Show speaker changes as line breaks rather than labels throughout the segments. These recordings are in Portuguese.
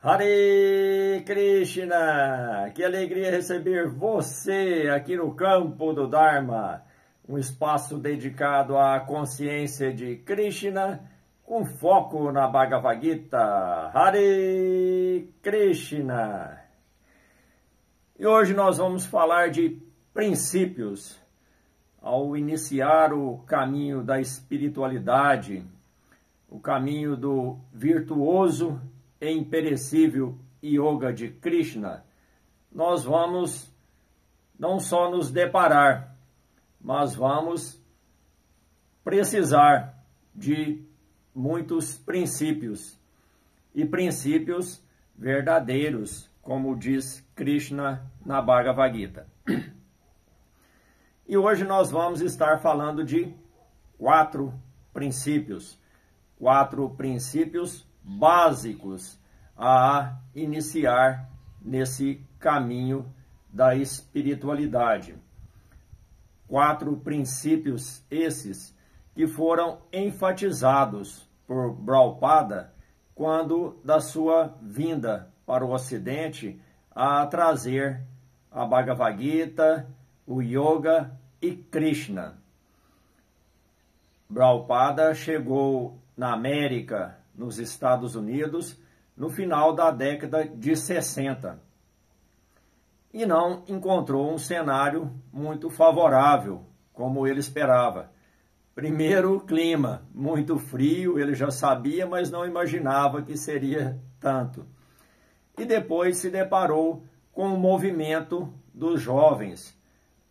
Hare Krishna! Que alegria receber você aqui no Campo do Dharma, um espaço dedicado à consciência de Krishna, com foco na Bhagavad Gita. Hare Krishna! E hoje nós vamos falar de princípios. Ao iniciar o caminho da espiritualidade, o caminho do virtuoso e imperecível Yoga de Krishna, nós vamos não só nos deparar, mas vamos precisar de muitos princípios, e princípios verdadeiros, como diz Krishna na Bhagavad Gita. E hoje nós vamos estar falando de quatro princípios básicos a iniciar nesse caminho da espiritualidade. 4 princípios esses que foram enfatizados por Prabhupada quando da sua vinda para o Ocidente a trazer a Bhagavad Gita, o Yoga e Krishna. Prabhupada chegou na América, nos Estados Unidos, no final da década de 60. E não encontrou um cenário muito favorável, como ele esperava. Primeiro, o clima, muito frio, ele já sabia, mas não imaginava que seria tanto. E depois se deparou com o movimento dos jovens.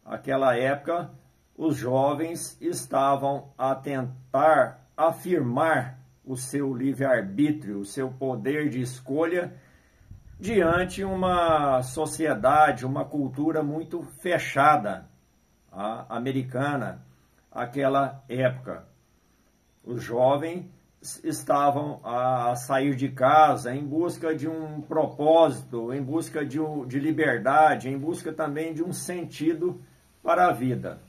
Naquela época, os jovens estavam a tentar afirmar o seu livre-arbítrio, o seu poder de escolha, diante de uma sociedade, uma cultura muito fechada, a americana, aquela época. Os jovens estavam a sair de casa em busca de um propósito, em busca de liberdade, em busca também de um sentido para a vida.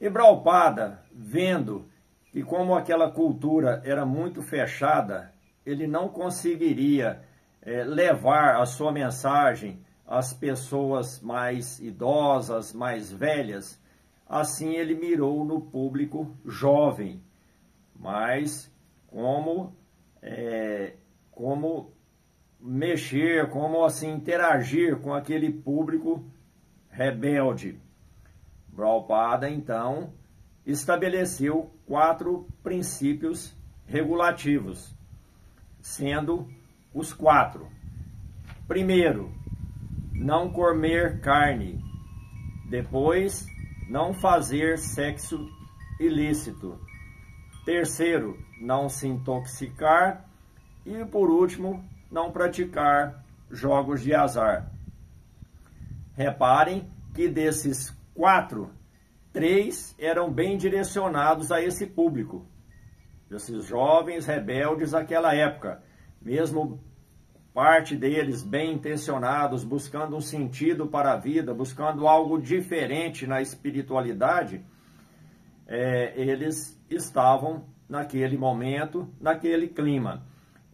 E Prabhupada, vendo que como aquela cultura era muito fechada, ele não conseguiria levar a sua mensagem às pessoas mais idosas, mais velhas, assim ele mirou no público jovem. Mas como mexer, como assim interagir com aquele público rebelde. Prabhupada, então, estabeleceu 4 princípios regulativos, sendo os 4. Primeiro, não comer carne. Depois, não fazer sexo ilícito. Terceiro, não se intoxicar. E, por último, não praticar jogos de azar. Reparem que desses 4, 3 eram bem direcionados a esse público, esses jovens rebeldes daquela época. Mesmo parte deles bem intencionados, buscando um sentido para a vida, buscando algo diferente na espiritualidade, eles estavam naquele momento, naquele clima.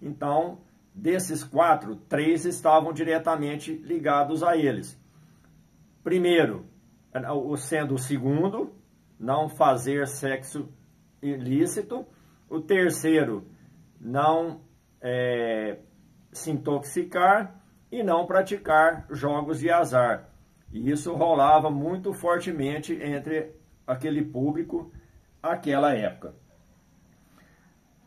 Então, desses 4, 3 estavam diretamente ligados a eles. Primeiro, sendo o segundo, não fazer sexo ilícito. O terceiro, não se intoxicar e não praticar jogos de azar. E isso rolava muito fortemente entre aquele público naquela época.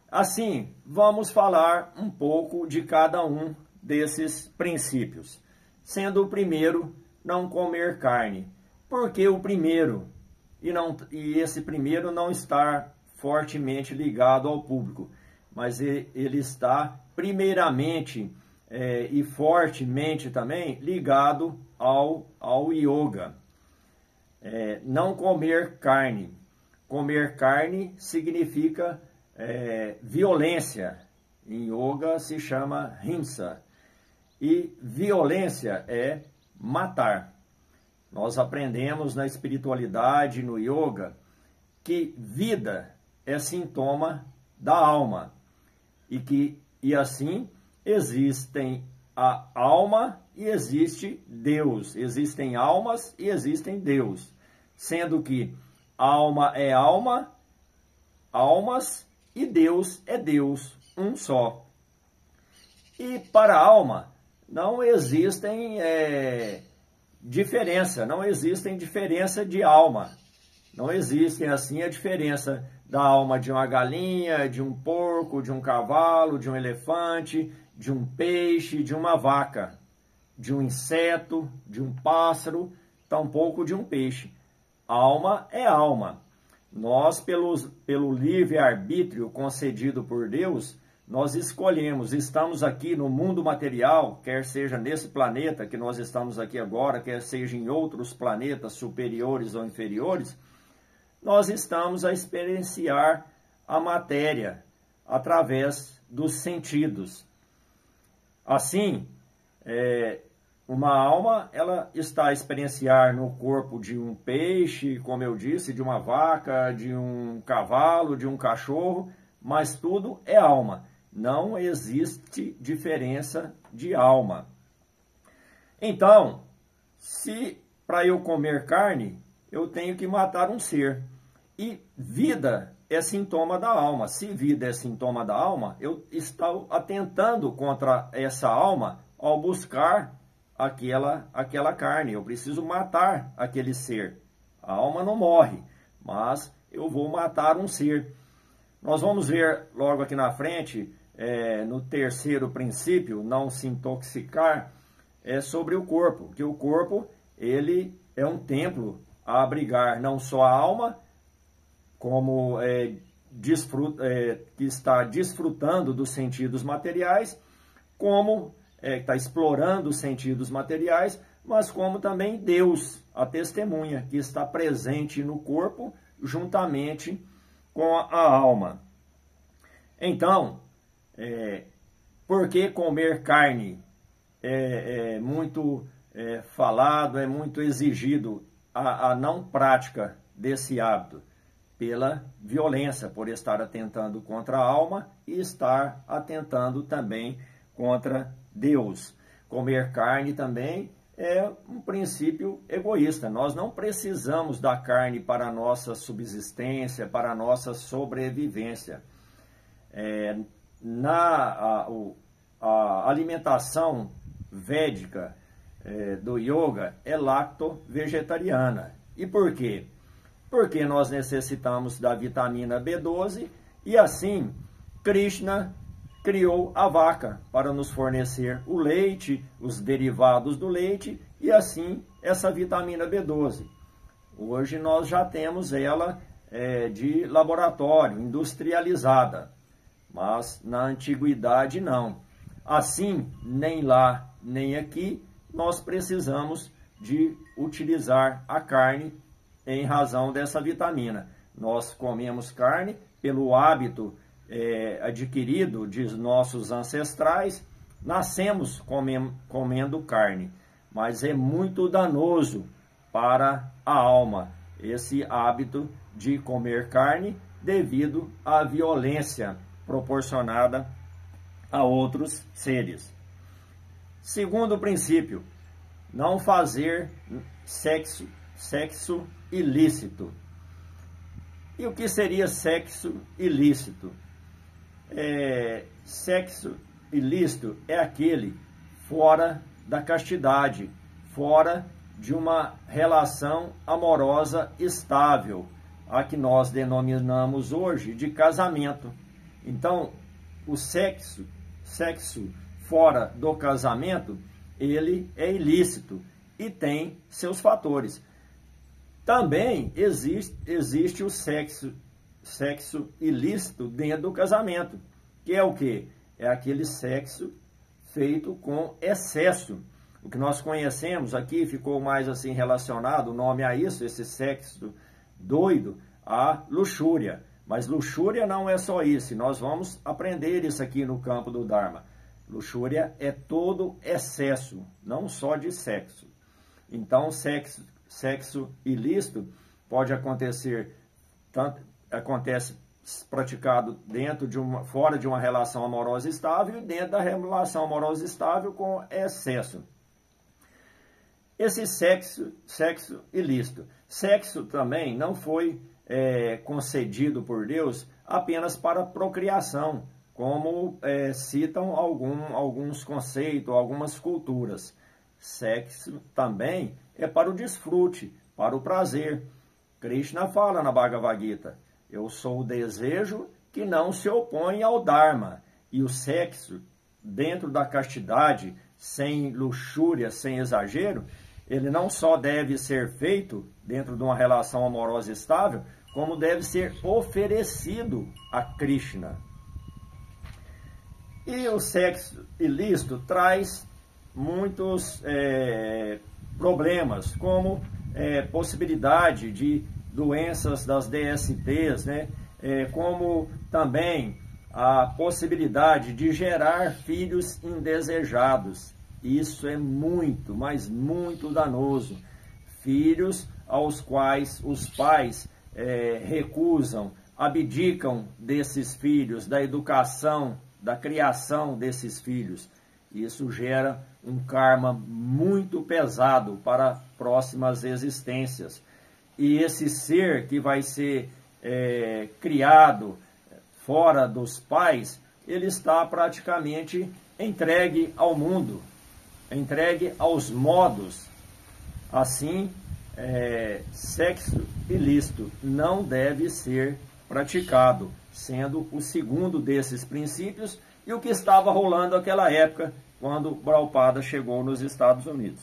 Assim, vamos falar um pouco de cada um desses princípios. Sendo o primeiro, não comer carne. Por que o primeiro? E esse primeiro não está fortemente ligado ao público, mas ele está primeiramente e fortemente também ligado ao yoga. Não comer carne. Comer carne significa violência. Em yoga se chama himsa. E violência é matar. Nós aprendemos na espiritualidade, no yoga, que vida é sintoma da alma. E assim existem a alma e existe Deus. Existem almas e existem Deus. Sendo que alma é alma, almas, e Deus é Deus, um só. E para a alma não existem diferença, não existem diferença de alma. Não existe assim a diferença da alma de uma galinha, de um porco, de um cavalo, de um elefante, de um peixe, de uma vaca, de um inseto, de um pássaro, tampouco de um peixe. Alma é alma. Nós, pelo livre-arbítrio concedido por Deus, nós escolhemos, estamos aqui no mundo material, quer seja nesse planeta que nós estamos aqui agora, quer seja em outros planetas superiores ou inferiores, nós estamos a experienciar a matéria através dos sentidos. Assim, uma alma, ela está a experienciar no corpo de um peixe, como eu disse, de uma vaca, de um cavalo, de um cachorro, mas tudo é alma. Não existe diferença de alma. Então, se para eu comer carne, eu tenho que matar um ser. E vida é sintoma da alma. Se vida é sintoma da alma, eu estou atentando contra essa alma ao buscar aquela carne. Eu preciso matar aquele ser. A alma não morre, mas eu vou matar um ser. Nós vamos ver logo aqui na frente, no terceiro princípio, não se intoxicar, sobre o corpo. Que o corpo, ele é um templo a abrigar não só a alma, como que está desfrutando dos sentidos materiais, como está explorando os sentidos materiais, mas como também Deus, a testemunha, que está presente no corpo juntamente com a alma. Então, por que comer carne é muito falado, é muito exigido a não prática desse hábito? Pela violência, por estar atentando contra a alma e estar atentando também contra Deus. Comer carne também é um princípio egoísta. Nós não precisamos da carne para a nossa subsistência, para a nossa sobrevivência. A alimentação védica do yoga é lacto-vegetariana. E por quê? Porque nós necessitamos da vitamina B12 e assim Krishna criou a vaca para nos fornecer o leite, os derivados do leite e assim essa vitamina B12. Hoje nós já temos ela de laboratório, industrializada, mas na antiguidade não. Assim, nem lá nem aqui, nós precisamos de utilizar a carne em razão dessa vitamina. Nós comemos carne pelo hábito adquirido de nossos ancestrais, nascemos comendo carne, mas é muito danoso para a alma esse hábito de comer carne devido à violência proporcionada a outros seres. Segundo princípio, não fazer sexo ilícito. E o que seria sexo ilícito? Sexo ilícito é aquele fora da castidade, fora de uma relação amorosa estável, a que nós denominamos hoje de casamento. Então, o sexo fora do casamento, ele é ilícito e tem seus fatores. Também existe o sexo ilícito dentro do casamento, que é o quê? É aquele sexo feito com excesso. O que nós conhecemos aqui ficou mais assim relacionado, o nome a isso, esse sexo doido, a luxúria. Mas luxúria não é só isso, nós vamos aprender isso aqui no campo do Dharma. Luxúria é todo excesso, não só de sexo. Então, sexo ilícito pode acontecer, acontece praticado fora de uma relação amorosa estável e dentro da relação amorosa estável com excesso. Esse sexo ilícito. Sexo também não foi concedido por Deus apenas para procriação, como citam alguns conceitos, algumas culturas. Sexo também é para o desfrute, para o prazer. Krishna fala na Bhagavad Gita: eu sou o desejo que não se opõe ao Dharma. E o sexo, dentro da castidade, sem luxúria, sem exagero, ele não só deve ser feito dentro de uma relação amorosa estável, como deve ser oferecido a Krishna. E o sexo ilícito traz muitos problemas, como possibilidade de doenças das DSTs, né? Como também a possibilidade de gerar filhos indesejados. Isso é muito, mas muito danoso. Filhos aos quais os pais recusam, abdicam desses filhos, da educação, da criação desses filhos. Isso gera um karma muito pesado para próximas existências. E esse ser que vai ser criado fora dos pais, ele está praticamente entregue ao mundo, entregue aos modos. Assim, sexo ilícito não deve ser praticado, sendo o segundo desses princípios e o que estava rolando naquela época, quando Prabhupada chegou nos Estados Unidos.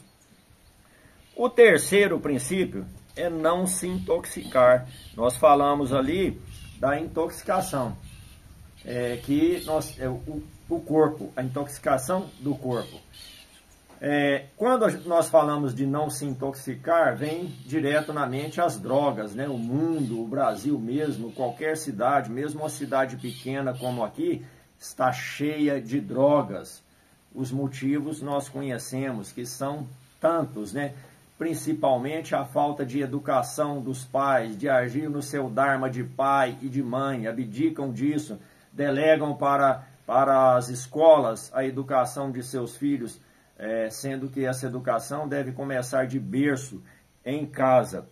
O terceiro princípio é não se intoxicar. Nós falamos ali da intoxicação, o corpo, a intoxicação do corpo. Quando nós falamos de não se intoxicar, vem direto na mente as drogas, né? O mundo, o Brasil mesmo, qualquer cidade, mesmo uma cidade pequena como aqui, está cheia de drogas. Os motivos nós conhecemos, que são tantos, né? Principalmente a falta de educação dos pais, de agir no seu dharma de pai e de mãe, abdicam disso, delegam para as escolas a educação de seus filhos, sendo que essa educação deve começar de berço, em casa.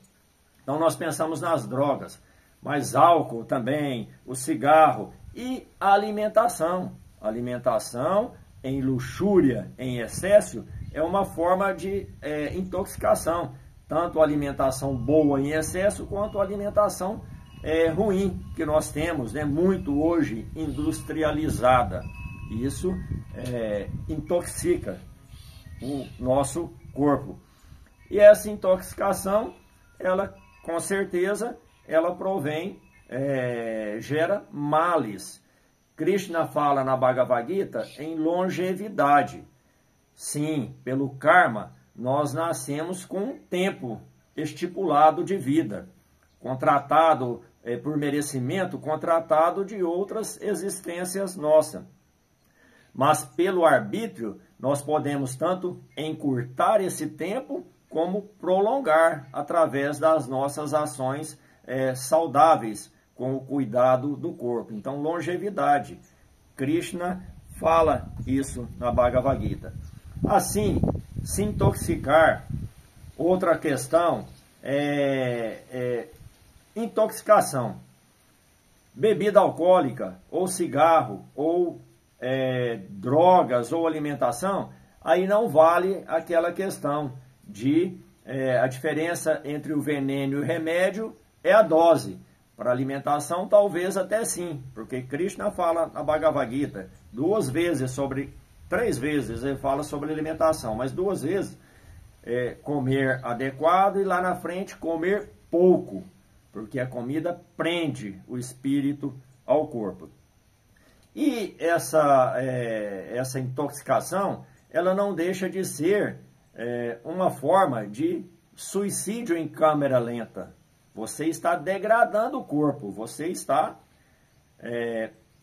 Então nós pensamos nas drogas, mas álcool também, o cigarro e a alimentação. A alimentação em luxúria, em excesso, é uma forma de intoxicação. Tanto a alimentação boa em excesso, quanto a alimentação ruim que nós temos, né, muito hoje industrializada. Isso intoxica o nosso corpo. E essa intoxicação, ela com certeza, ela provém, gera males. Krishna fala na Bhagavad Gita em longevidade. Sim, pelo karma, nós nascemos com um tempo estipulado de vida, contratado por merecimento, contratado de outras existências nossas. Mas pelo arbítrio, nós podemos tanto encurtar esse tempo, como prolongar através das nossas ações saudáveis, com o cuidado do corpo. Então, longevidade. Krishna fala isso na Bhagavad Gita. Assim, se intoxicar, outra questão intoxicação. Bebida alcoólica, ou cigarro, ou drogas, ou alimentação, aí não vale aquela questão de a diferença entre o veneno e o remédio é a dose. Para alimentação, talvez até sim, porque Krishna fala na Bhagavad Gita 3 vezes ele fala sobre alimentação, mas 2 vezes comer adequado e lá na frente comer pouco, porque a comida prende o espírito ao corpo. E essa intoxicação, ela não deixa de ser uma forma de suicídio em câmera lenta. Você está degradando o corpo, você está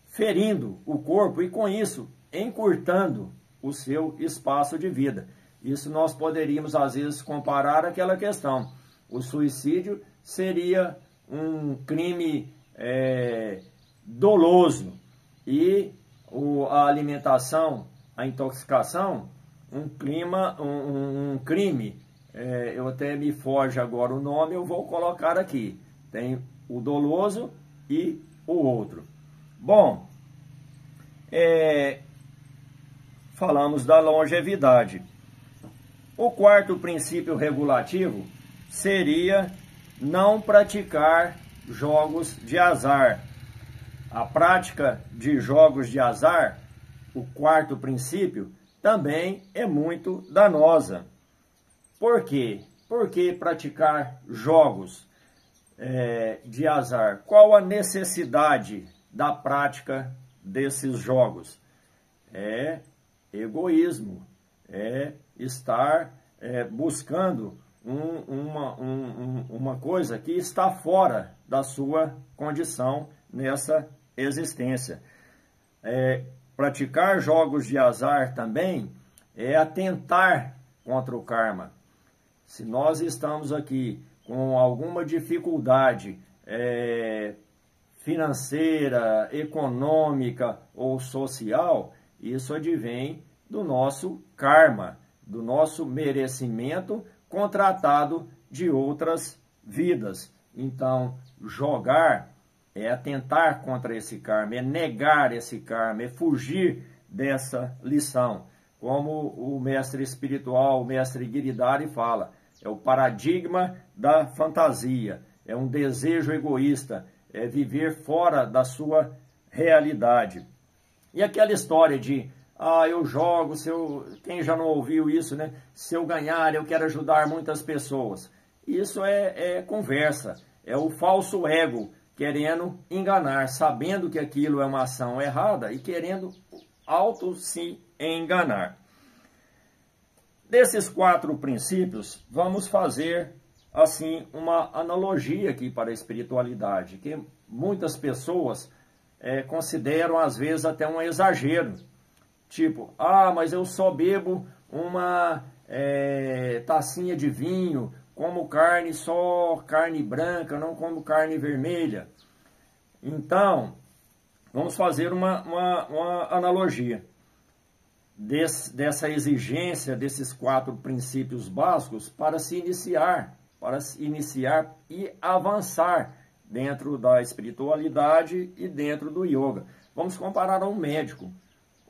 ferindo o corpo e com isso encurtando o seu espaço de vida. Isso nós poderíamos às vezes comparar àquela questão. O suicídio seria um crime doloso. E a alimentação, a intoxicação, um crime, eu até me foge agora o nome, eu vou colocar aqui. Tem o doloso e o outro. Bom, falamos da longevidade. O quarto princípio regulativo seria não praticar jogos de azar. A prática de jogos de azar, o quarto princípio, também é muito danosa. Por quê? Por que praticar jogos de azar? Qual a necessidade da prática desses jogos? É egoísmo, é estar buscando uma coisa que está fora da sua condição nessa existência. Praticar jogos de azar também é atentar contra o karma. Se nós estamos aqui com alguma dificuldade financeira, econômica ou social, isso advém do nosso karma, do nosso merecimento contratado de outras vidas. Então, jogar é atentar contra esse karma, é negar esse karma, é fugir dessa lição. Como o mestre espiritual, o mestre Giridhari fala, é o paradigma da fantasia, é um desejo egoísta, é viver fora da sua realidade. E aquela história de, eu jogo, quem já não ouviu isso, né? Se eu ganhar, eu quero ajudar muitas pessoas. Isso é conversa, é o falso ego querendo enganar, sabendo que aquilo é uma ação errada e querendo auto se enganar. Desses 4 princípios, vamos fazer assim uma analogia aqui para a espiritualidade, que muitas pessoas consideram às vezes até um exagero. Tipo, mas eu só bebo uma tacinha de vinho, como carne, só carne branca, não como carne vermelha. Então, vamos fazer uma analogia dessa exigência desses 4 princípios básicos para se iniciar e avançar dentro da espiritualidade e dentro do yoga. Vamos comparar a um médico.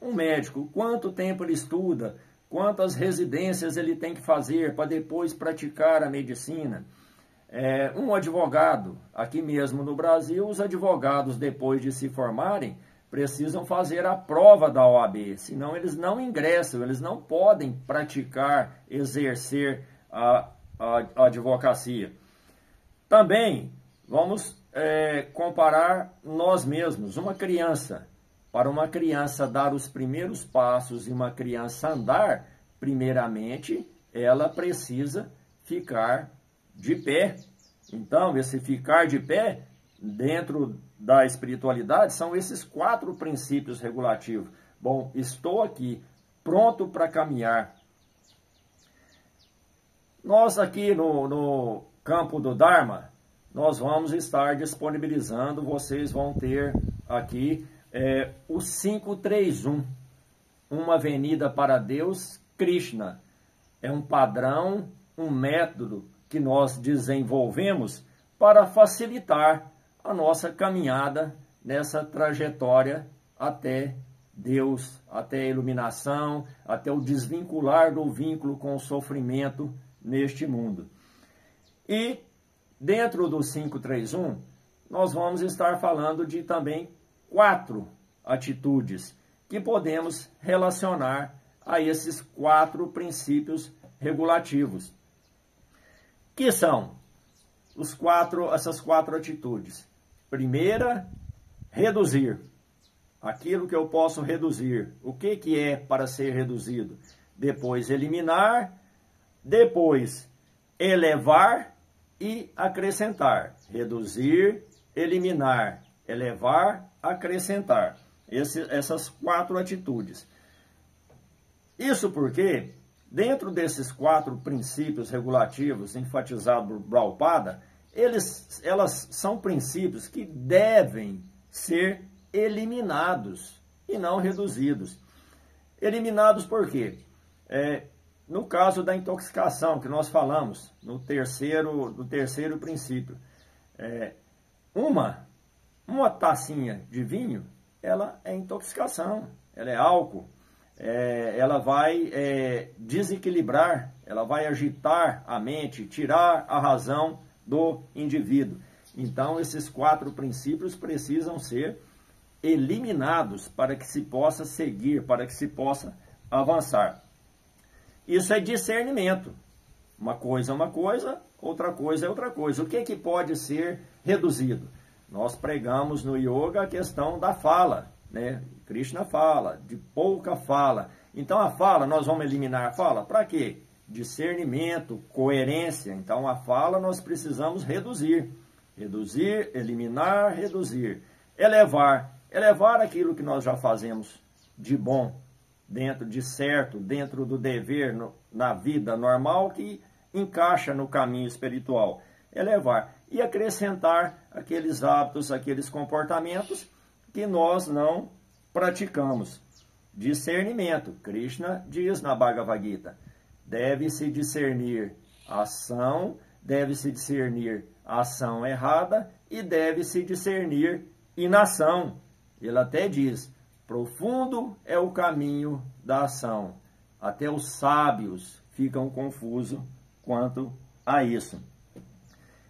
Um médico, quanto tempo ele estuda, quantas residências ele tem que fazer para depois praticar a medicina. Um advogado, aqui mesmo no Brasil, os advogados, depois de se formarem, precisam fazer a prova da OAB, senão eles não ingressam, eles não podem praticar, exercer a advocacia. Também vamos comparar nós mesmos, uma criança. Para uma criança dar os primeiros passos e uma criança andar, primeiramente, ela precisa ficar de pé. Então, esse ficar de pé, dentro da espiritualidade, são esses 4 princípios regulativos. Bom, estou aqui, pronto para caminhar. Nós aqui no campo do Dharma, nós vamos estar disponibilizando, vocês vão ter aqui o 531, uma avenida para Deus, Krishna. É um padrão, um método que nós desenvolvemos para facilitar a nossa caminhada nessa trajetória até Deus, até a iluminação, até o desvincular do vínculo com o sofrimento neste mundo. E dentro do 531, nós vamos estar falando de também 4 atitudes que podemos relacionar a esses 4 princípios regulativos. Que são essas 4 atitudes? Primeira, reduzir. Aquilo que eu posso reduzir. O que é para ser reduzido? Depois, eliminar. Depois, elevar e acrescentar. Reduzir, eliminar, elevar, acrescentar. Essas 4 atitudes. Isso porque, dentro desses 4 princípios regulativos enfatizados por Prabhupada, elas são princípios que devem ser eliminados e não reduzidos. Eliminados por quê? No caso da intoxicação que nós falamos, no terceiro princípio, uma tacinha de vinho, ela é intoxicação, ela é álcool, ela vai desequilibrar, ela vai agitar a mente, tirar a razão do indivíduo. Então, esses 4 princípios precisam ser eliminados para que se possa seguir, para que se possa avançar. Isso é discernimento. Uma coisa é uma coisa, outra coisa é outra coisa. O que é que pode ser reduzido? Nós pregamos no yoga a questão da fala, né? Krishna fala, de pouca fala. Então a fala, nós vamos eliminar a fala? Para quê? Discernimento, coerência. Então a fala nós precisamos reduzir. Reduzir, eliminar, reduzir. Elevar aquilo que nós já fazemos de bom, dentro de certo, dentro do dever, na vida normal, que encaixa no caminho espiritual. Elevar. E acrescentar aqueles hábitos, aqueles comportamentos que nós não praticamos. Discernimento. Krishna diz na Bhagavad Gita, deve-se discernir a ação, deve-se discernir a ação errada e deve-se discernir inação. Ele até diz, profundo é o caminho da ação. Até os sábios ficam confusos quanto a isso.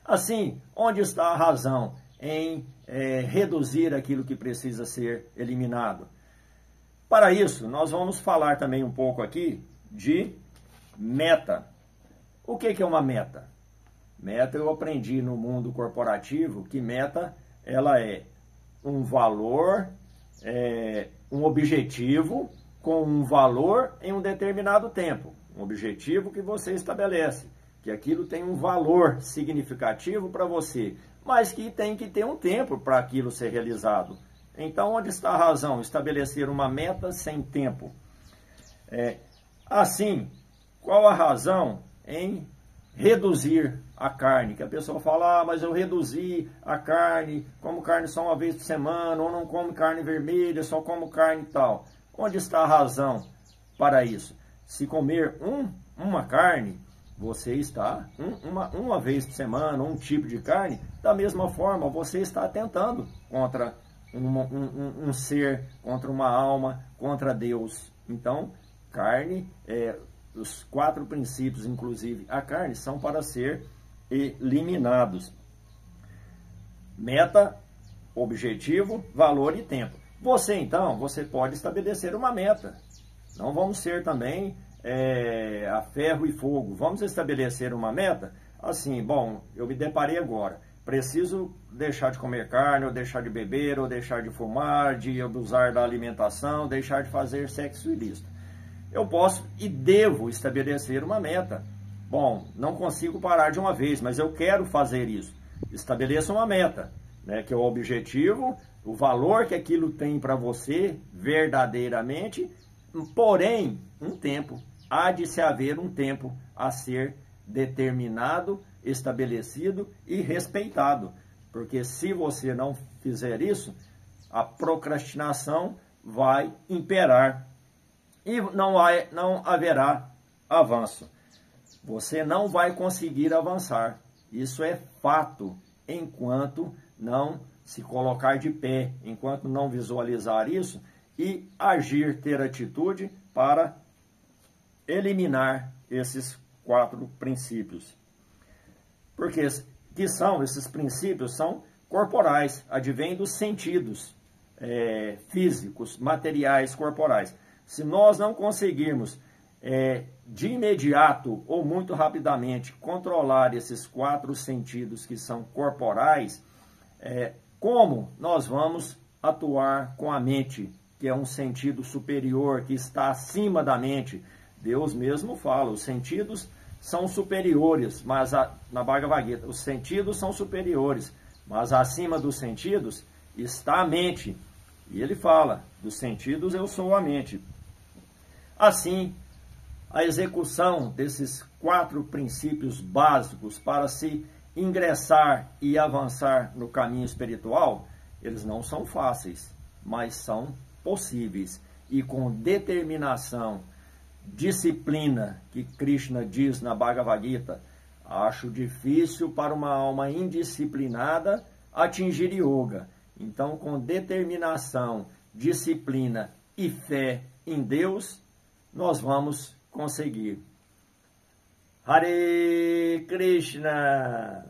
Assim, onde está a razão em reduzir aquilo que precisa ser eliminado? Para isso, nós vamos falar também um pouco aqui de meta. O que é uma meta? Meta, eu aprendi no mundo corporativo que meta ela é um valor, um objetivo com um valor em um determinado tempo. Um objetivo que você estabelece, que aquilo tem um valor significativo para você, mas que tem que ter um tempo para aquilo ser realizado. Então, onde está a razão? Estabelecer uma meta sem tempo. Assim, qual a razão em reduzir a carne? Que a pessoa fala, mas eu reduzi a carne, como carne só uma vez por semana, ou não como carne vermelha, só como carne e tal. Onde está a razão para isso? Se comer uma carne, você está, uma vez por semana, um tipo de carne, da mesma forma, você está atentando contra um ser, contra uma alma, contra Deus. Então, carne, os 4 princípios, inclusive a carne, são para ser eliminados. Meta, objetivo, valor e tempo. Você, então, você pode estabelecer uma meta. Não vamos ser também a ferro e fogo. Vamos estabelecer uma meta? Assim, bom, eu me deparei agora. Preciso deixar de comer carne, ou deixar de beber, ou deixar de fumar, de abusar da alimentação, deixar de fazer sexo ilícito. Eu posso e devo estabelecer uma meta. Bom, não consigo parar de uma vez, mas eu quero fazer isso. Estabeleça uma meta, né, que é o objetivo, o valor que aquilo tem para você verdadeiramente, porém, um tempo. Há de se haver um tempo a ser determinado, estabelecido e respeitado. Porque se você não fizer isso, a procrastinação vai imperar e não haverá avanço. Você não vai conseguir avançar. Isso é fato, enquanto não se colocar de pé, enquanto não visualizar isso e agir, ter atitude para eliminar esses 4 princípios. Porque que são esses princípios? São corporais, advêm dos sentidos físicos, materiais, corporais. Se nós não conseguirmos de imediato ou muito rapidamente controlar esses 4 sentidos que são corporais, como nós vamos atuar com a mente, que é um sentido superior, que está acima da mente? Deus mesmo fala, os sentidos são superiores, mas na Bhagavad Gita, os sentidos são superiores, mas acima dos sentidos está a mente. E ele fala, dos sentidos eu sou a mente. Assim, a execução desses 4 princípios básicos para se ingressar e avançar no caminho espiritual, Eles não são fáceis, mas são possíveis. E com determinação, disciplina, que Krishna diz na Bhagavad Gita, acho difícil para uma alma indisciplinada atingir yoga. Então, com determinação, disciplina e fé em Deus, nós vamos conseguir. Hare Krishna!